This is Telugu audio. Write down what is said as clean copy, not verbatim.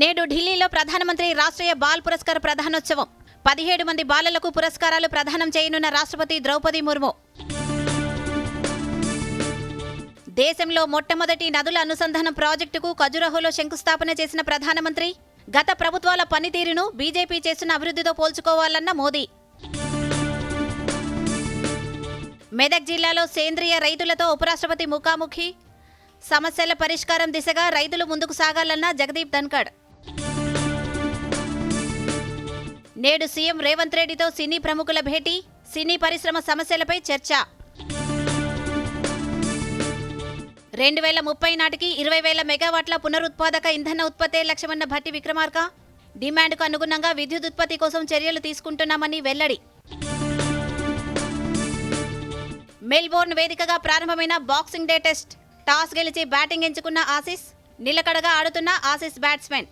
నేడు ఢిల్లీలో ప్రధానమంత్రి రాష్ట్రీయ బాల్ పురస్కార్ ప్రధానోత్సవం 17 మంది బాలలకు పురస్కారాలు ప్రదానం చేయనున్న రాష్ట్రపతి ద్రౌపది ముర్ము. దేశంలో మొట్టమొదటి నదుల అనుసంధానం ప్రాజెక్టుకు ఖజురహోలో శంకుస్థాపన చేసిన ప్రధానమంత్రి గత ప్రభుత్వాల పనితీరును బీజేపీ చేస్తున్న అభివృద్ధితో పోల్చుకోవాలన్న మోదీ. మెదక్ జిల్లాలో సేంద్రియ రైతులతో ఉపరాష్ట్రపతి ముఖాముఖి. సమస్యల పరిష్కారం దిశగా రైతులు ముందుకు సాగాలన్న జగదీప్ ధన్కడ్. నేడు సీఎం రేవంత్ రెడ్డితో సినీ ప్రముఖుల భేటీ. సినీ పరిశ్రమ సమస్యలపై చర్చ. 2030 నాటికి 20,000 మెగావాట్ల పునరుత్పాదక ఇంధన ఉత్పత్తే లక్ష్యమన్న భట్టి విక్రమార్క. డిమాండ్కు అనుగుణంగా విద్యుత్ ఉత్పత్తి కోసం చర్యలు తీసుకుంటున్నామని వెల్లడి. మెల్బోర్న్ వేదికగా ప్రారంభమైన బాక్సింగ్ డే టెస్ట్. టాస్ గెలిచి బ్యాటింగ్ ఎంచుకున్న ఆసీస్. నిలకడగా ఆడుతున్న ఆసీస్ బ్యాట్స్మెన్.